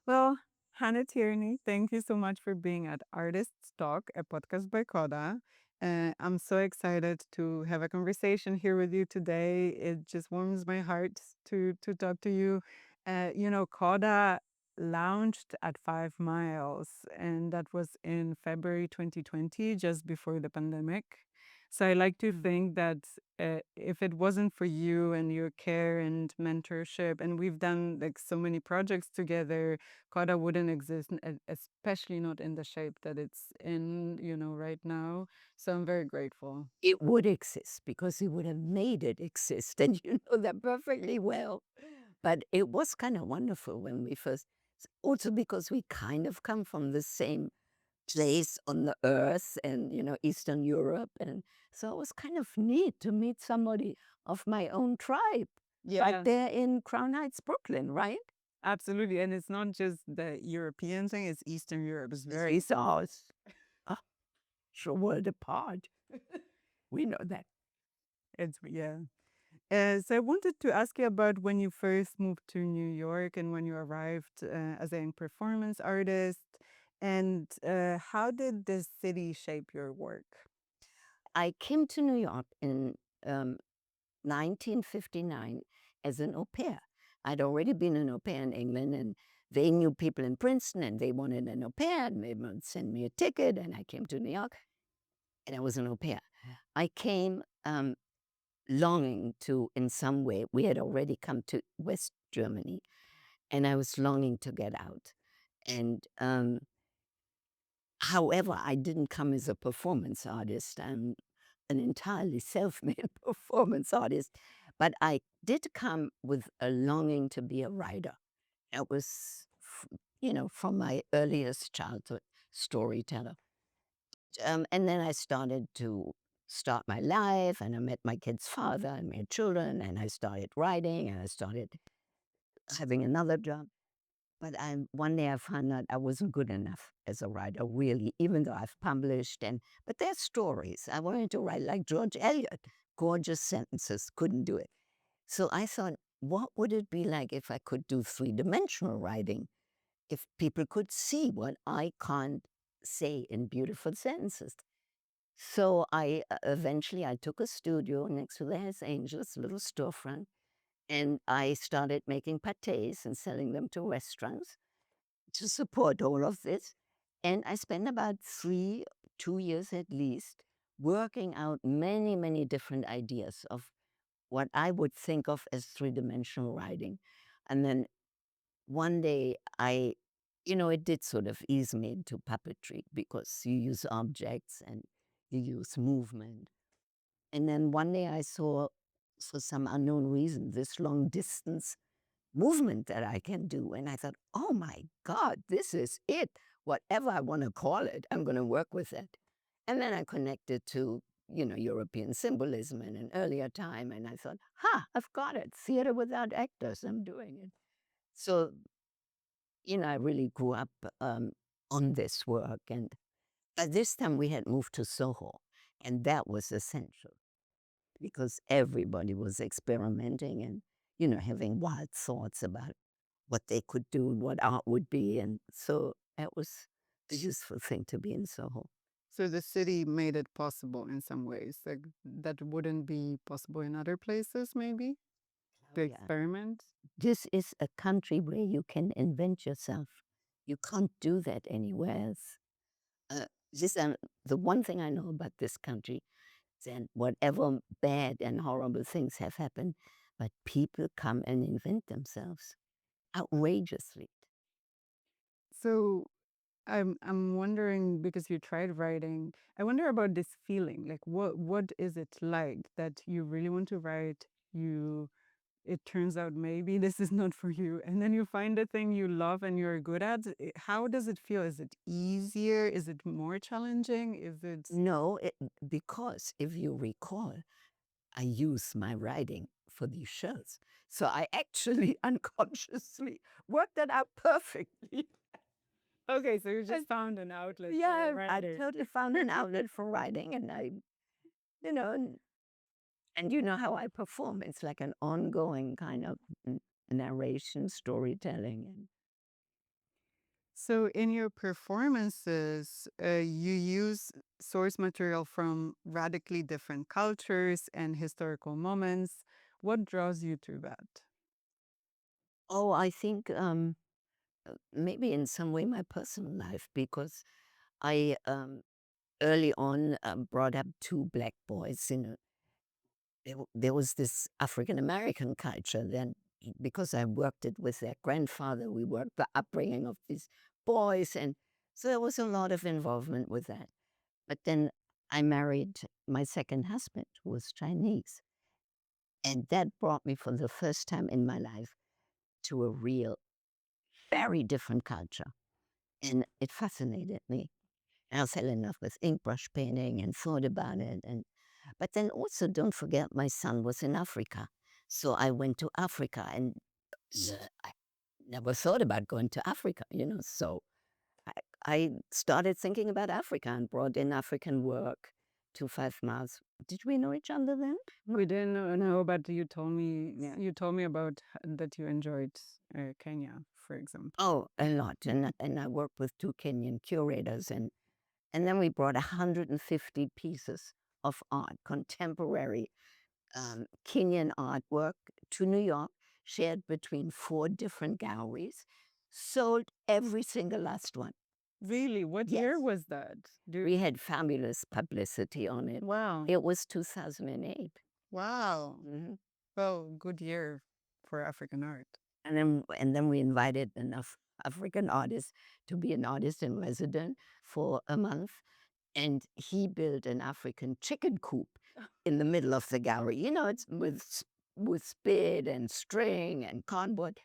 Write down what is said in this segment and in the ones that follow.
Well, Hanne Tierney, thank you so much for being at Artists Talk, a podcast by KODA. I'm so excited to have a conversation here with you today. It just warms my heart to talk to you. KODA launched at FiveMyles, and that was in February 2020, just before the pandemic. So I like to think that if it wasn't for you and your care and mentorship, and we've done like so many projects together, KODA wouldn't exist, especially not in the shape that it's in, right now. So I'm very grateful. It would exist because he would have made it exist, and you know that perfectly well. But it was kind of wonderful when we first, also because we kind of come from the same place on the earth and, Eastern Europe. And so it was kind of neat to meet somebody of my own tribe right Yeah, there in Crown Heights, Brooklyn, right? absolutely. And it's not just the European thing, it's Eastern Europe. It's very, These are a world apart. We know that. yeah. So I wanted to ask you about when you first moved to New York and when you arrived as a performance artist, and how did the city shape your work? I came to New York in 1959 as an au pair. I'd already been an au pair in England, and they knew people in Princeton, and they wanted an au pair, and they would send me a ticket, and I came to New York, and I was an au pair. I came longing to, in some way, we had already come to West Germany, and I was longing to get out. And however, I didn't come as a performance artist. I'm an entirely self-made performance artist, but I did come with a longing to be a writer. It was, from my earliest childhood, storyteller. And then I started to start my life, and I met my kid's father, and we had children, and I started writing, and I started having another job. But one day I found out I wasn't good enough as a writer, really, even though I've published. But they're stories. I wanted to write like George Eliot, gorgeous sentences, couldn't do it. So I thought, what would it be like if I could do three-dimensional writing? If people could see what I can't say in beautiful sentences. So eventually I took a studio next to the Hells Angels, a little storefront, and I started making pâtés and selling them to restaurants to support all of this. And I spent about 2 years at least, working out many, many different ideas of what I would think of as three-dimensional writing. And then one day it did sort of ease me into puppetry because you use objects and you use movement. And then one day I saw, for some unknown reason, this long distance movement that I can do. And I thought, oh my God, this is it. Whatever I want to call it, I'm going to work with it. And then I connected to, European symbolism in an earlier time. And I thought, I've got it. Theater without actors. I'm doing it. So, I really grew up on this work. And by this time we had moved to Soho. And that was essential because everybody was experimenting and, having wild thoughts about what they could do and what art would be. And so it was a useful thing to be in Soho. So the city made it possible in some ways, like that wouldn't be possible in other places, maybe, Oh, to yeah. experiment. This is a country where you can invent yourself. You can't do that anywhere else. Uh, this, the one thing I know about this country is that whatever bad and horrible things have happened, but people come and invent themselves outrageously. So I'm wondering, because you tried writing, I wonder about this feeling. Like what is it like that you really want to write, you it turns out maybe this is not for you, and then you find a thing you love and you're good at. How does it feel? Is it easier? Is it more challenging? Is it No, because if you recall, I use my writing for these shows. So I actually unconsciously worked that out perfectly. okay, so you And just found an outlet for yeah, I writing. totally found an outlet for writing, and you know, and, and you know how I perform. It's like an ongoing kind of narration, storytelling, and So, in your performances, you use source material from radically different cultures and historical moments. What draws you to that? Oh, I think maybe in some way my personal life, because I early on brought up two black boys. There was this African American culture then, because I worked it with their grandfather. We worked the upbringing of these boys, and so there was a lot of involvement with that. But then I married my second husband, who was Chinese, and that brought me for the first time in my life to a real, very different culture, and it fascinated me. I fell in love with ink brush painting and thought about it. But then also, don't forget, my son was in Africa. So I went to Africa, and I never thought about going to Africa. So I, I started thinking about Africa and brought in African work to 5 Miles. Did we know each other then? We didn't know, but you told me about that you enjoyed Kenya, for example. Oh, a lot. And I worked with two Kenyan curators, and then we brought 150 pieces of art, contemporary Kenyan artwork, to New York, shared between 4 different galleries, sold every single last one. Really, what year Yes. was that? We had fabulous publicity on it. Wow. It was 2008. Wow. Mhm. Well, good year for African art. And then we invited enough African artists to be an artist in residence for a month. And he built an African chicken coop in the middle of the gallery. It's with spit and string and cardboard.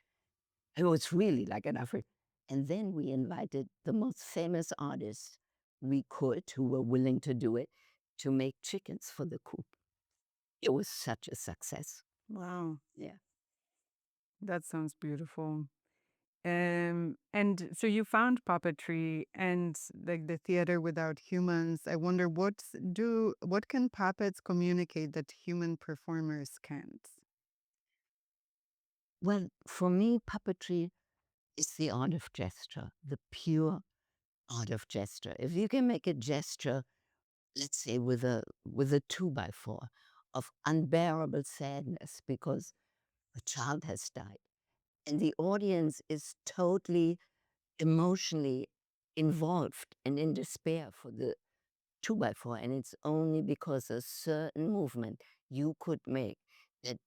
It was really like an African. And then we invited the most famous artists we could, who were willing to do it, to make chickens for the coop. It was such a success. Wow, Yeah. that sounds beautiful. And so you found puppetry and like the theater without humans. I wonder what can puppets communicate that human performers can't? Well, for me, puppetry is the art of gesture, the pure art of gesture. If you can make a gesture, let's say with a 2x4, of unbearable sadness because a child has died, and the audience is totally emotionally involved and in despair for the 2x4, and it's only because a certain movement you could make that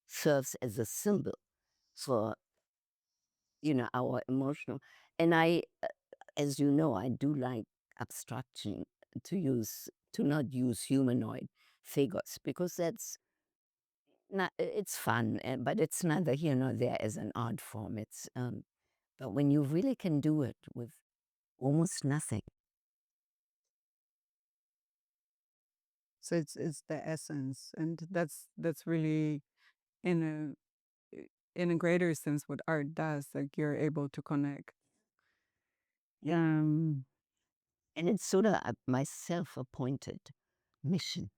serves as a symbol for our emotional. And as you know, I do like abstraction, to not use humanoid figures, because that's not, it's fun, but it's neither here nor there as an art form. But when you really can do it with almost nothing. So it's the essence, and that's really in a greater sense what art does. Like you're able to connect. Yeah. Um, And it's sort of my self-appointed mission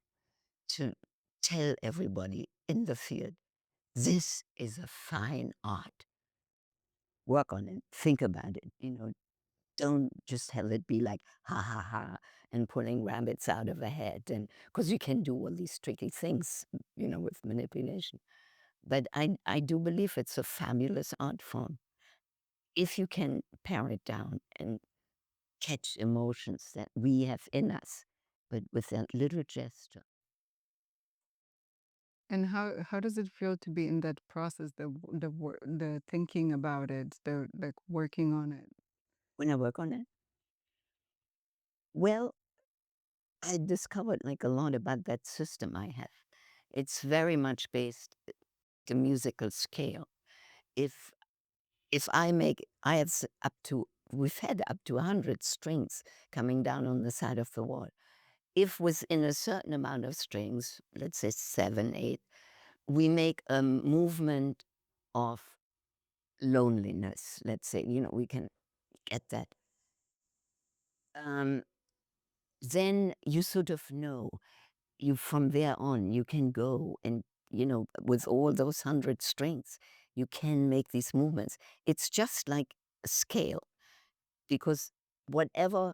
to tell everybody in the field, this is a fine art. Work on it, think about it. Don't just have it be like ha ha ha and pulling rabbits out of a hat, and because you can do all these tricky things, with manipulation. But I do believe it's a fabulous art form if you can pare it down and catch emotions that we have in us, but with a little gesture. and how does it feel to be in that process, the thinking about it, the like working on it? When I work on it, well, I discovered like a lot about that system I have. It's very much based the musical scale. If if I have up to we've had up to 100 strings coming down on the side of the wall. If within a certain amount of strings, let's say 7, 8, we make a movement of loneliness, let's say, we can get that. Um, then you sort of know, you from there on, you can go and, with all those 100 strings, you can make these movements. It's just like a scale. because whatever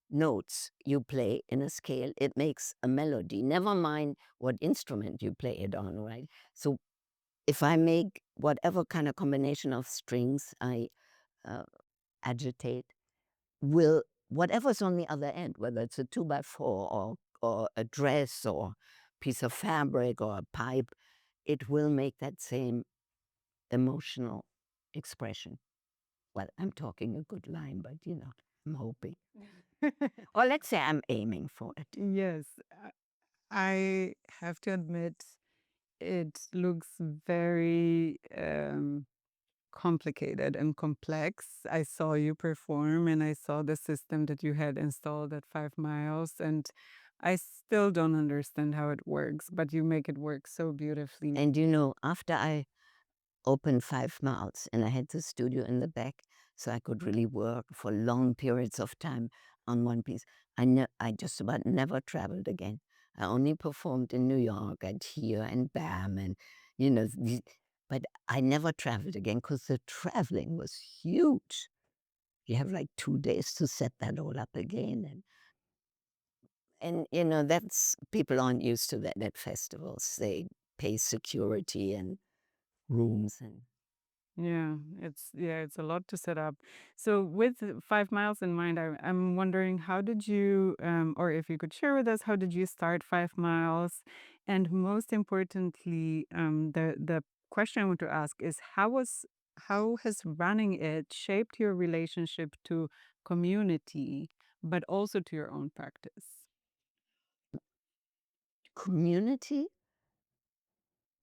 notes you play in a scale, it makes a melody. Never mind what instrument you play it on, right? So if I make whatever kind of combination of strings I uh, agitate, will whatever's on the other end, whether it's a 2x4 or a dress or piece of fabric or a pipe, it will make that same emotional expression. Well, I'm talking a good line, but I'm hoping. Or let's say I'm aiming for it. Yes, I have to admit it looks very complicated and complex. I saw you perform and I saw the system that you had installed at FiveMyles, and I still don't understand how it works, but you make it work so beautifully. And after I opened FiveMyles and I had the studio in the back, so I could really work for long periods of time on one piece. I just about never traveled again. I only performed in New York and here and BAM and but I never traveled again because the traveling was huge. You have like 2 days to set that all up again, and that's people aren't used to that at festivals. They pay security and rooms and It's a lot to set up. So with FiveMyles in mind, I'm wondering how did you, or if you could share with us, how did you start FiveMyles, and most importantly, the question I want to ask is how has running it shaped your relationship to community, but also to your own practice? community.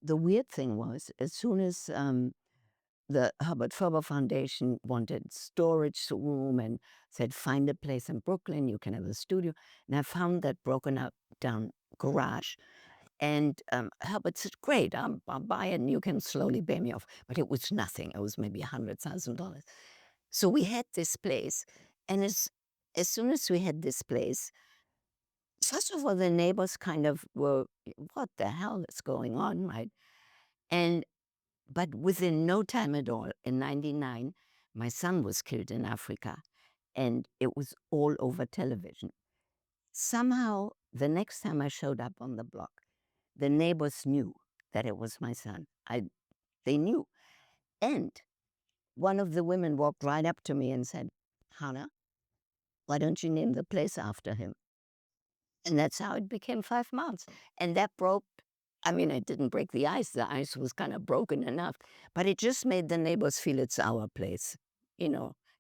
The weird thing was, as soon as the Herbert Ferber Foundation wanted storage room and said, find a place in Brooklyn, you can have a studio. And I found that broken up down garage. And Herbert said, great, I'll buy it and you can slowly pay me off. But it was nothing. It was maybe $100,000. So we had this place. And as soon as we had this place, first of all, the neighbors kind of were, what the hell is going on, right? And but within no time at all, in '99, my son was killed in Africa, and it was all over television. Somehow, the next time I showed up on the block, the neighbors knew that it was my son. They knew. And one of the women walked right up to me and said, Hannah, why don't you name the place after him? And that's how it became FiveMyles. And that broke, I mean, it didn't break the ice. The ice was kind of broken enough, but it just made the neighbors feel it's our place.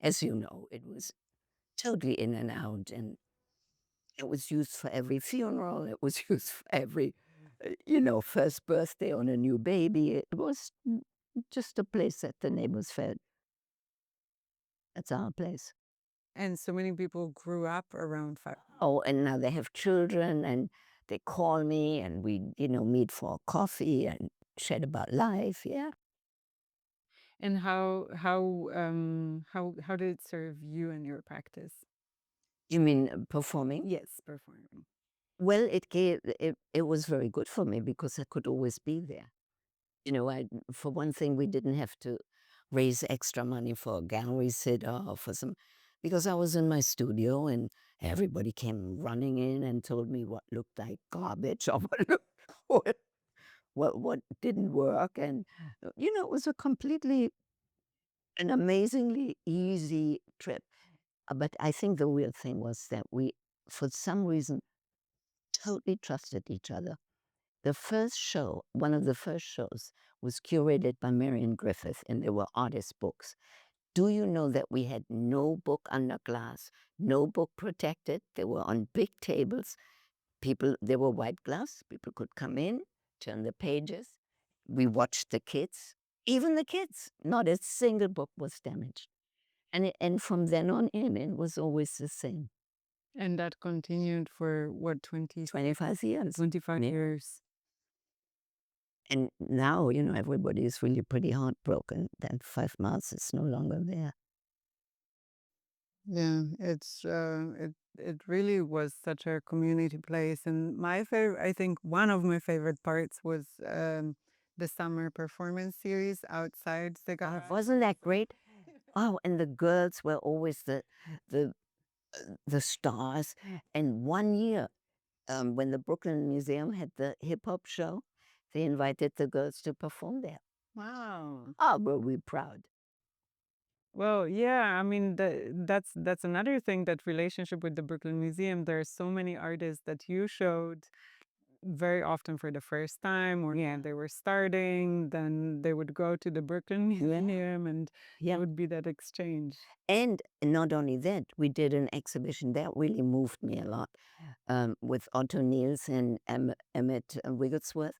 As you know, it was totally in and out. And it was used for every funeral. It was used for every, first birthday on a new baby. It was just a place that the neighbors felt, that's our place. And so many people grew up around Five. Oh, and now they have children and they call me and we, meet for coffee and chat about life. Yeah. And how did it serve you and your practice? You mean performing? Yes, performing. Well, it was very good for me because I could always be there. For one thing, we didn't have to raise extra money for a gallery sitter or for some, because I was in my studio and everybody came running in and told me what looked like garbage or what, what didn't work. And, it was an amazingly easy trip. But I think the weird thing was that we, for some reason, totally trusted each other. The first show, one of the first shows, was curated by Marian Griffith, and there were artist books. Do you know that we had no book under glass, no book protected? They were on big tables. There were white glass. People could come in, turn the pages. We watched the kids, even the kids. Not a single book was damaged. And from then on in, it was always the same. And that continued for what, 25 years. 25 Yeah. years. And now, everybody is really pretty heartbroken that FiveMyles is no longer there. Yeah, it really was such a community place. And my favorite, I think one of my favorite parts was the summer performance series outside the garage. Wasn't that great? Oh, and the girls were always the the stars. And one year, when the Brooklyn Museum had the hip hop show, they invited the girls to perform there. Wow. Oh, were we proud? Well, yeah, I mean that's another thing, that relationship with the Brooklyn Museum. There are so many artists that you showed very often for the first time, or yeah, they were starting, then they would go to the Brooklyn Museum and it Yeah. would be that exchange. And not only that, we did an exhibition that really moved me a lot, with Otto Niels and Emmett Wigglesworth,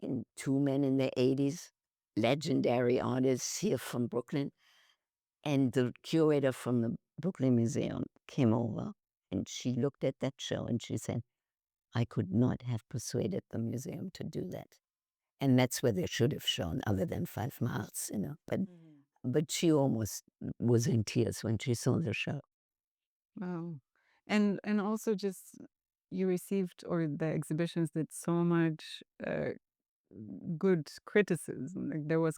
and two men in their 80s, legendary artists here from Brooklyn. And the curator from the Brooklyn Museum came over and she looked at that show and she said, I could not have persuaded the museum to do that. And that's where they should have shown, other than FiveMyles, you know. But she almost was in tears when she saw the show. Wow. And also just you received, or the exhibitions did so much good criticism. Like there was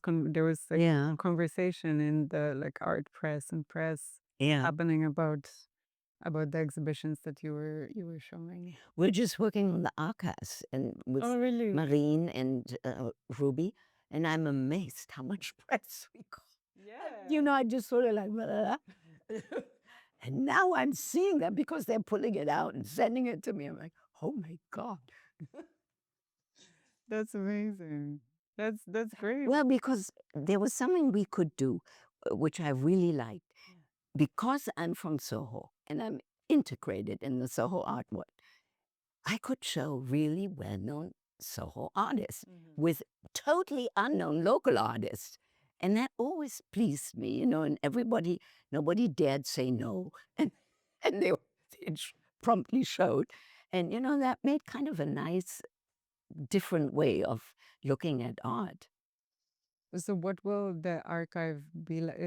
like Yeah, conversation in the like art press and press yeah. happening about the exhibitions that you were showing. We're just working on the archives and with Oh, really? Marine and Ruby, and I'm amazed how much press we got. You Yeah. know, I just sort of like, blah. And now I'm seeing them because they're pulling it out and sending it to me. I'm like, oh my God. That's amazing. That's great. Well, because there was something we could do, which I really liked. Because I'm from Soho and I'm integrated in the Soho art world, I could show really well known Soho artists with totally unknown local artists. And that always pleased me, you know, and nobody dared say no. And they promptly showed. And, you know, that made kind of a nice, different way of looking at art. So what will the archive be like?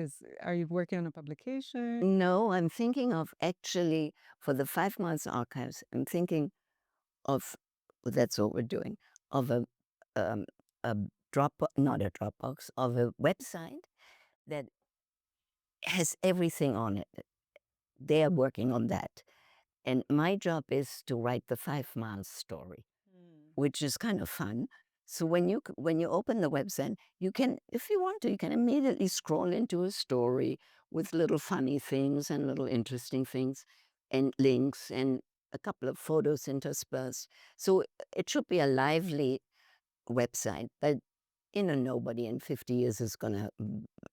Are you working on a publication? No, I'm thinking of actually, for the FiveMyles archives, I'm thinking of, well, that's what we're doing, of um, a not a Dropbox, of a website that has everything on it. They are working on that. And my job is to write the FiveMyles story, which is kind of fun. So when you open the website, you can, if you want to, you can immediately scroll into a story with little funny things and little interesting things and links and a couple of photos interspersed. So it should be a lively website, but you know, nobody in 50 years is going to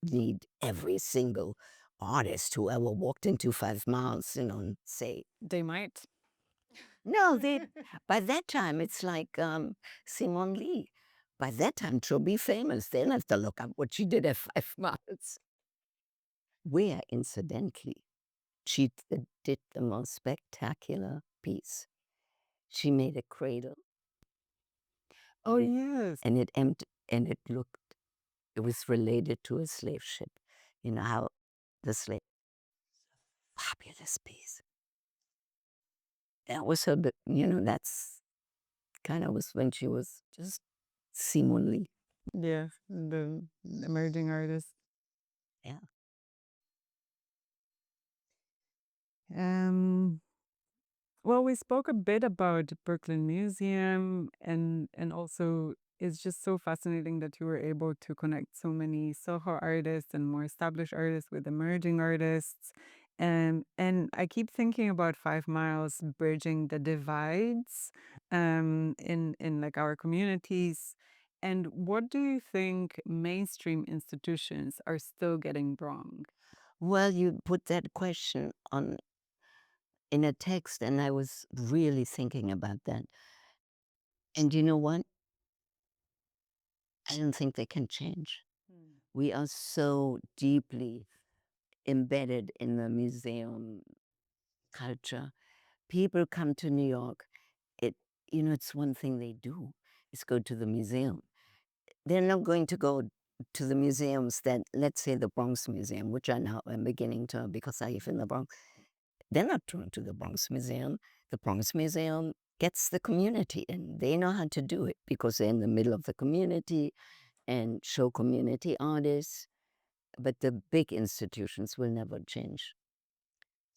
need every single artist who ever walked into FiveMyles, you know, and say, They might. no, they, by that time, it's like Simone Lee. By that time, she'll be famous. They'll have to look up what she did at FiveMyles. Where, incidentally, she did the most spectacular piece. She made a cradle, Oh, yes. and it empty, and it looked, it was related to a slave ship. You know how the slave, fabulous piece. That was her, you know, that's kind of was when she was just Simone Lee. Yeah, the emerging artist. Yeah. Um, well, we spoke a bit about Brooklyn Museum, and also it's just so fascinating that you were able to connect so many Soho artists and more established artists with emerging artists. And I keep thinking about FiveMyles bridging the divides in like our communities. And what do you think mainstream institutions are still getting wrong? Well, you put that question on in a text, and I was really thinking about that. And you know what? I don't think they can change. We are so deeply embedded in the museum culture. People come to New York. It, you know, it's one thing they do is go to the museum. They're not going to go to the museums that, let's say, the Bronx Museum, which I now am beginning to because I live in the Bronx. They're not drawn to the Bronx Museum. The Bronx Museum gets the community, and they know how to do it because they're in the middle of the community and show community artists. but the big institutions will never change.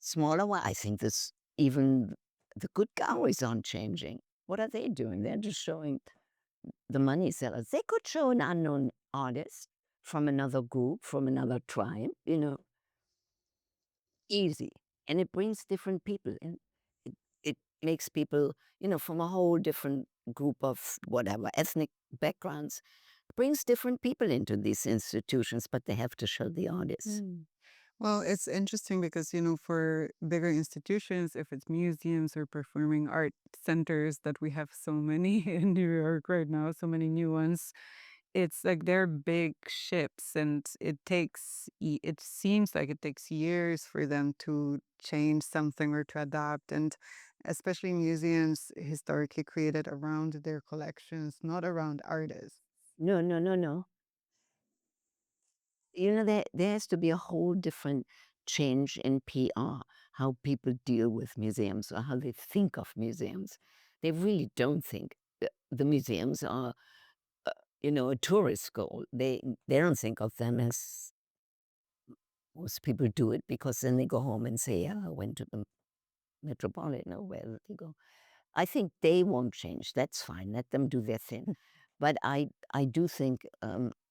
Smaller one, I think this even the good galleries aren't changing. What are they doing? They're just showing the money sellers. They could show an unknown artist from another group, from another tribe, easy. And it brings different people in. It makes people, from a whole different group of whatever, ethnic backgrounds, brings different people into these institutions, but they have to show the artists. Well, it's interesting because, for bigger institutions, if it's museums or performing art centers that we have so many in New York right now, so many new ones, it's like they're big ships and it seems like it takes years for them to change something or to adapt. And especially museums historically created around their collections, not around artists. No, no, no, no. There has to be a whole different change in PR, how people deal with museums or how they think of museums. They really don't think the museums are, a tourist goal. They don't think of them as most people do it because then they go home and say, yeah, I went to the Metropolitan or wherever they go. I think they won't change. That's fine. Let them do their thing. But I do think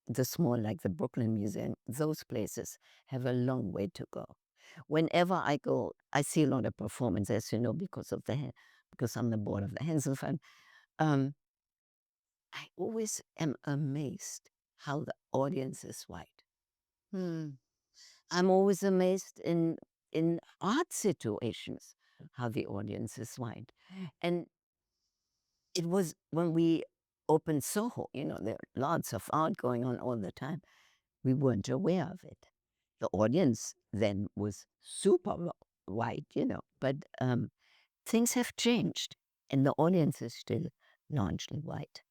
the small, like the Brooklyn Museum, those places have a long way to go. Whenever I go, I see a lot of performance, as you know, because I'm the board of the Hansen Fund. Um, I always am amazed how the audience is white. Hmm. I'm always amazed in art situations how the audience is white. And it was when we opened Soho, there are lots of art going on all the time. We weren't aware of it. The audience then was super white, but things have changed and the audience is still largely white.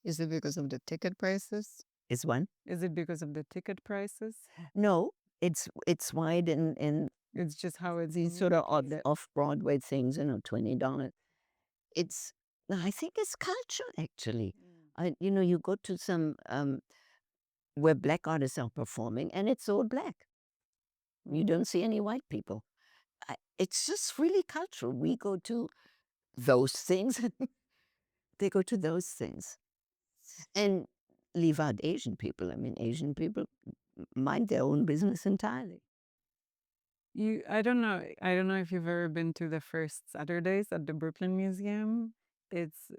Is it because of the ticket prices? Is one? Is it because of the ticket prices? No, it's white in It's just how it's these sort of communicated. off Broadway things, $20. It's I think it's culture actually. You go to some where black artists are performing and it's all black. You don't see any white people. It's just really cultural. We go to those things, they go to those things. And leave out Asian people. I mean, Asian people mind their own business entirely. I don't know. I don't know if you've ever been to the first Saturdays at the Brooklyn Museum. It's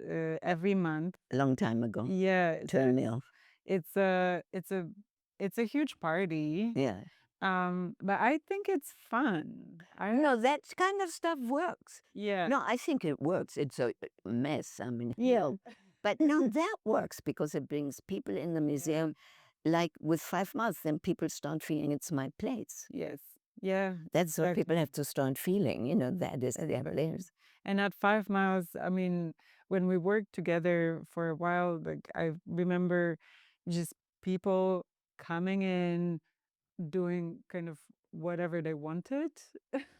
every month. A long time ago. Yeah, Turn me off. it's a it's a huge party. Yeah. But I think it's fun. No, that kind of stuff works. Yeah. No, I think it works. It's a mess. I mean, hell. But no, that works because it brings people in the museum. Like with FiveMyles, then people start feeling it's my place. Yes. Yeah. That's what people exactly. have to start feeling, that is their place. And at FiveMyles, I mean, when we worked together for a while, like I remember just people coming in, doing kind of whatever they wanted.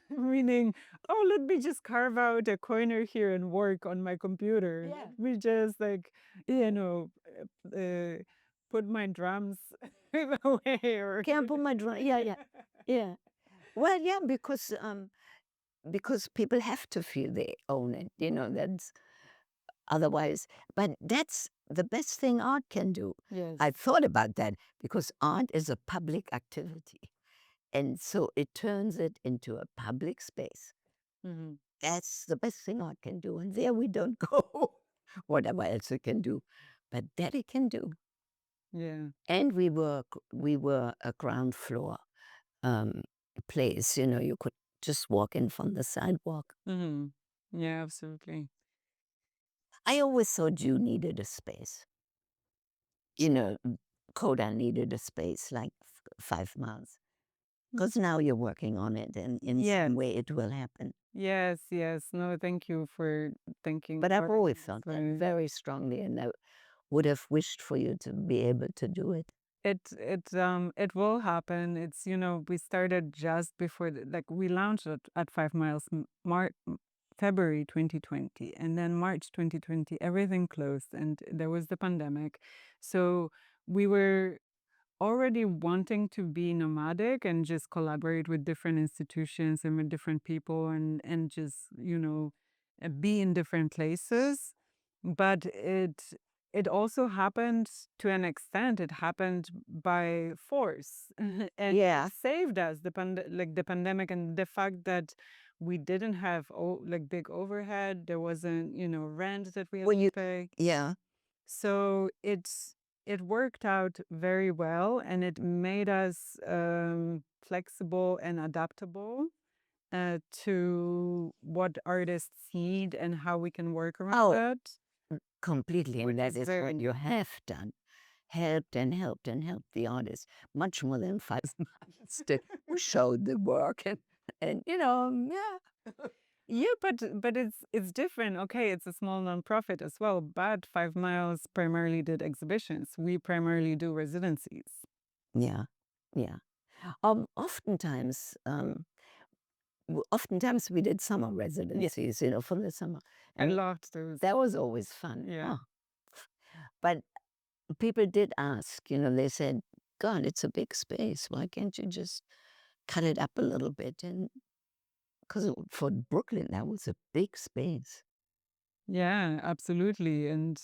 Meaning, oh, let me just carve out a corner here and work on my computer. Yeah. Let me just like, you know, put my drums away or Can't put my drum. Yeah, yeah, yeah. Well, yeah, because people have to feel they own it. That's otherwise. But that's the best thing art can do. Yes. I thought about that because art is a public activity. And so it turns it into a public space. Mhm. That's the best thing art can do. And there we don't go. Whatever else it can do. But that it can do. Yeah. And we were a ground floor um, place. You could just walk in from the sidewalk. Hmm. Yeah, absolutely. I always thought you needed a space. You know, KODA needed a space like FiveMyles. Because now you're working on it, and in Yes. some way it will happen. Yes, yes. No, thank you for thinking. But I've about always this thought that way. very strongly, and I would have wished for you to be able to do it. It will happen. It's we started just before like we launched at FiveMyles February 2020, and then March 2020 everything closed and there was the pandemic. So we were already wanting to be nomadic and just collaborate with different institutions and with different people and just, be in different places. But it also happened to an extent. It happened by force, and it Yeah. saved us like the pandemic and the fact that we didn't have like big overhead. There wasn't, rent that we had Well, to pay. yeah. So it worked out very well, and it made us flexible and adaptable to what artists need and how we can work around Oh, that, completely. And which that is is very what you nice. have done. Helped and helped and helped the artist much more than 5 months to showed the work and yeah. Yeah, but it's different. Okay, it's a small nonprofit as well, but FiveMyles primarily did exhibitions. We primarily do residencies. Yeah. Yeah. Oftentimes, oftentimes we did summer residencies, for the summer. I And loved those. that was always fun. Yeah. Oh. But people did ask, they said, God, it's a big space. Why can't you just cut it up a little bit? And because for Brooklyn, that was a big space. Yeah, absolutely. And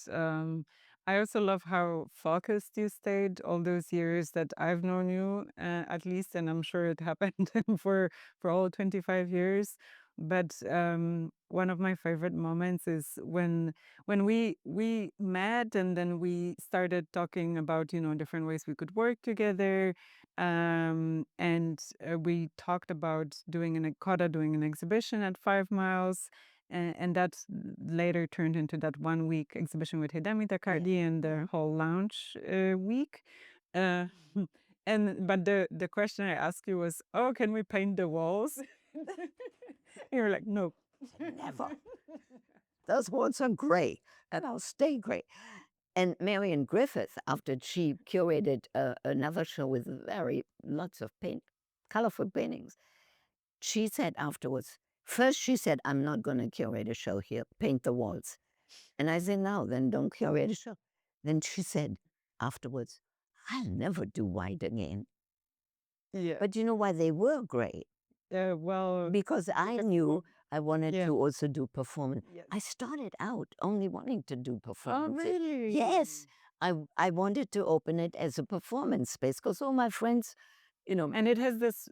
I also love how focused you stayed all those years that I've known you, at least, and I'm sure it happened for all 25 years. But one of my favorite moments is when we met and then we started talking about different ways we could work together, and we talked about doing an KODA doing an exhibition at FiveMyles, and that later turned into that 1 week exhibition with Hidemi Takardi and the whole lounge week. Uh, and but the question I asked you was, oh, can we paint the walls? You're like, no. Never. Those walls are gray, and I'll stay gray. And Marion Griffith, after she curated another show with lots of colorful paintings, she said afterwards, first she said, I'm not going to curate a show here, paint the walls. And I said, no, then don't curate a show. Then she said afterwards, I'll never do white again. Yeah. But you know why they were gray? Well, Because I knew I wanted yeah. to also do performance. Yes. I started out only wanting to do Oh, performance. really? Yes, I wanted to open it as a performance space because all my friends, And it has this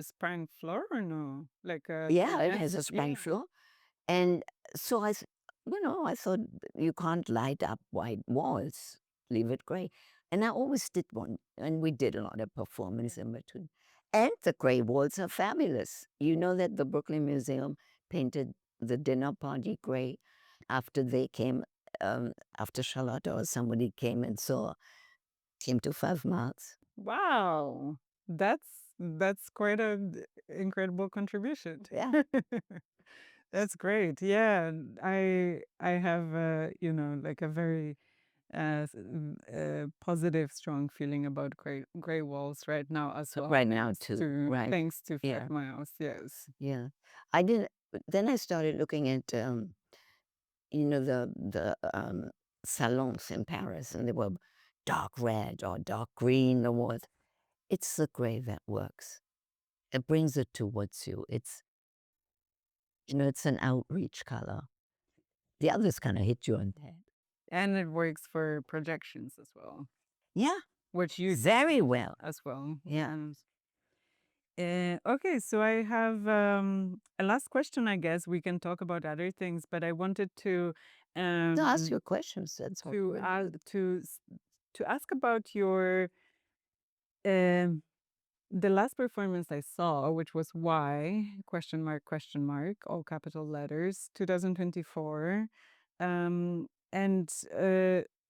sprang floor or no? Like yeah, it has a sprang floor. And so I thought you can't light up white walls, leave it gray. And I always did one, and we did a lot of performance in between. And the gray walls are fabulous. You know that the Brooklyn Museum painted the dinner party gray after they came, after Charlotte or somebody came to FiveMyles. Wow, that's quite a incredible contribution. Yeah. That's great. Yeah, I have like a very positive, strong feeling about gray walls right now as well. Right now too, right. Thanks to Yeah. FiveMyles. Yes. Yeah. I didn't, then I started looking at, the salons in Paris, and they were dark red or dark green, the walls. It's the gray that works. It brings it towards you. It's an outreach color. The others kind of hit you on the head. And it works for projections as well, Yeah, which you very well. as well. Yeah. And okay, so I have a last question. I guess we can talk about other things, but I wanted to Ask your questions. That's what to we're ask doing. to ask about your um the last performance I saw, which was why question mark, all capital letters, 2024. And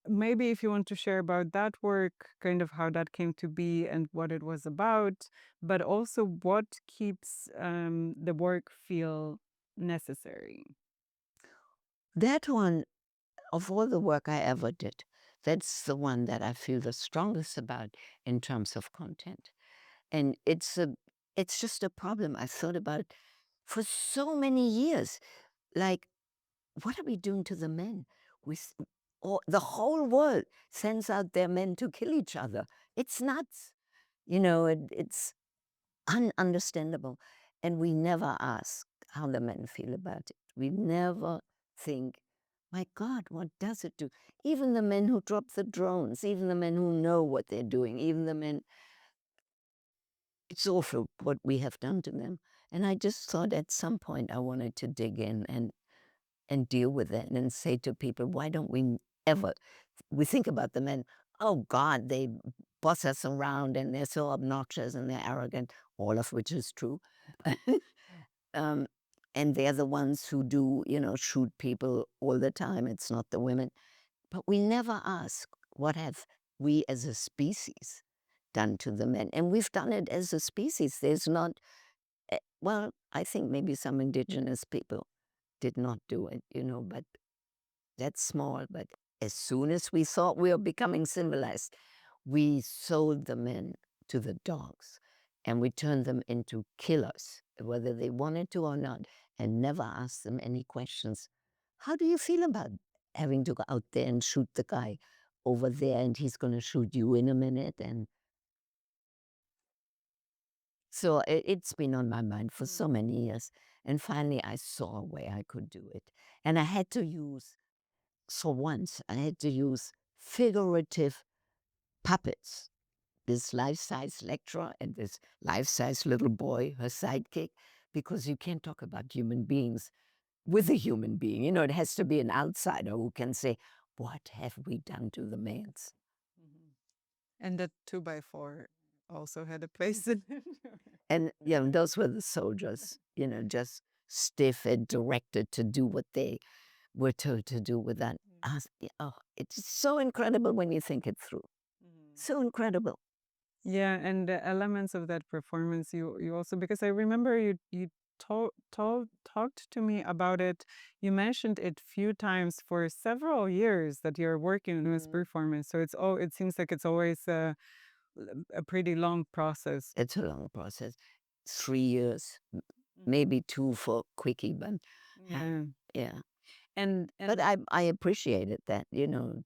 maybe if you want to share about that work, kind of how that came to be and what it was about, but also what keeps the work feel necessary. That one, of all the work I ever did, that's the one that I feel the strongest about in terms of content. And it's just a problem I thought about for so many years. Like, what are we doing to the men? We the whole world sends out their men to kill each other. It's nuts. You know, it's ununderstandable. And we never ask how the men feel about it. We never think, my God, what does it do? Even the men who drop the drones, even the men who know what they're doing, even the men, it's awful what we have done to them. And I just thought at some point I wanted to dig in and deal with it and say to people, why don't we ever, we think about the men, oh God, they boss us around and they're so obnoxious and they're arrogant, all of which is true. um, and they're the ones who do, you know, shoot people all the time. It's not the women. But we never ask, what have we as a species done to the men? And we've done it as a species. There's not, well, I think maybe some indigenous people did not do it, you know, but that's small. But as soon as we thought we were becoming civilized, we sold the men to the dogs and we turned them into killers, whether they wanted to or not, and never asked them any questions. How do you feel about having to go out there and shoot the guy over there and he's going to shoot you in a minute? And so it's been on my mind for so many years. And finally, I saw a way I could do it. And I had to use, so once, I had to use figurative puppets. This life-size lecturer and this life-size little boy, her sidekick, because you can't talk about human beings with a human being. You know, it has to be an outsider who can say, what have we done to the males? And that 2x4 also had a place in it. And, you know, those were the soldiers, you know, just stiff and directed to do what they were told to do with that. Oh, it's so incredible when you think it through. So incredible. Yeah, and the elements of that performance, you also, because I remember you talked to me about it. You mentioned it few times for several years that you're working on this performance. So it seems like it's always a pretty long process. It's a long process. 3 years, maybe 2 for quickie, but Yeah. yeah. And But I appreciated that, you know,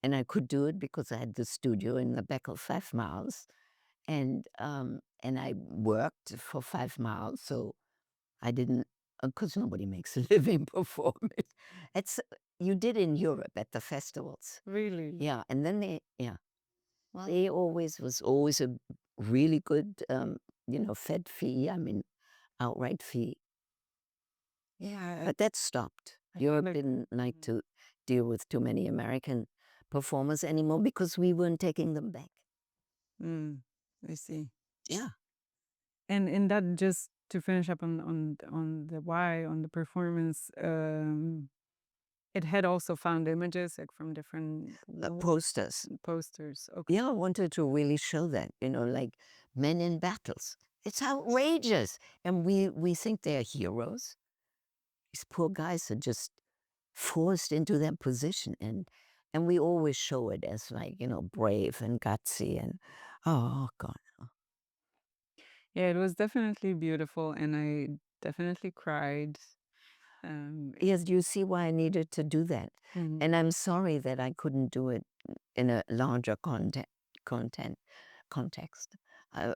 and I could do it because I had the studio in the back of FiveMyles, and I worked for FiveMyles, so I didn't, because nobody makes a living performing. It's you did in Europe at the festivals, really, yeah, and then they always was always a really good, you know, fed fee. I mean, outright fee. yeah, But that stopped. I feel Europe like didn't like to deal with too many American performers anymore because we weren't taking them back. I see. Yeah. And in that, just to finish up on the why on the performance, it had also found images like from different Posters. posters. Okay. Yeah, I wanted to really show that, you know, like men in battles. It's outrageous. And we think they're heroes. These poor guys are just forced into that position. And we always show it as like, you know, brave and gutsy and, oh, God. Yeah, it was definitely beautiful, and I definitely cried. Yes, you see why I needed to do that. And And I'm sorry that I couldn't do it in a larger content context. I,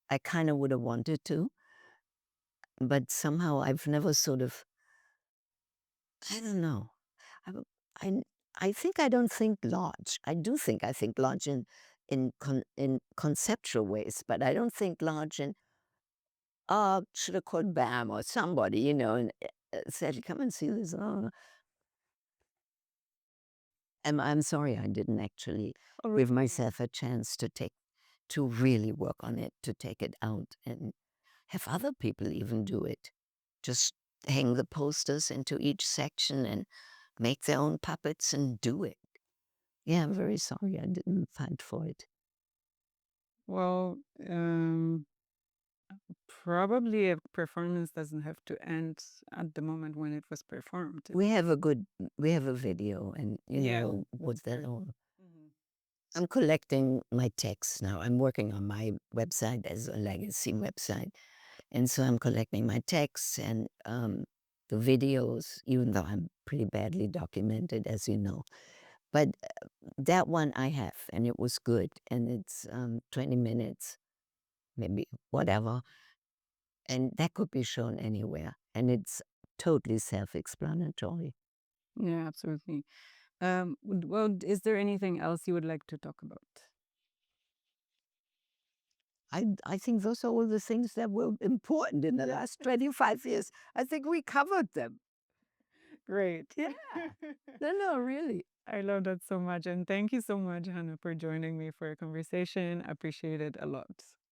I kind of would have wanted to, but somehow I've never sort of, I don't know. I, I, I think I don't think large. I do think I think large in conceptual ways, but I don't think large in, oh, should have called BAM or somebody, you know, and said, come and see this. Oh. And I'm sorry I didn't actually give myself a chance to really work on it, to take it out and have other people even do it. Just hang the posters into each section and make their own puppets and do it. Yeah, I'm very sorry I didn't fight for it. well, probably a performance doesn't have to end at the moment when it was performed. We have a video and, you know, what's that all? I'm collecting my texts now. I'm working on my website as a legacy website. And so I'm collecting my texts and the videos, even though I'm pretty badly documented, as you know. But that one I have, and it was good. And it's 20 minutes, maybe whatever. And that could be shown anywhere. And it's totally self-explanatory. Yeah, absolutely. Well, is there anything else you would like to talk about? I think those are all the things that were important in the last 25 years. I think we covered them. Great. Yeah. No, really. I love that so much. And thank you so much, Hannah, for joining me for a conversation. I appreciate it a lot.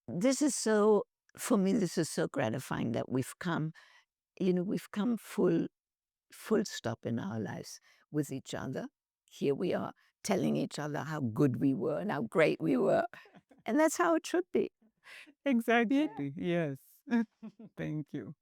This is so, for me, this is so gratifying that we've come, we've come full stop in our lives with each other. Here we are telling each other how good we were and how great we were. And that's how it should be. Exactly. Yes. Thank you.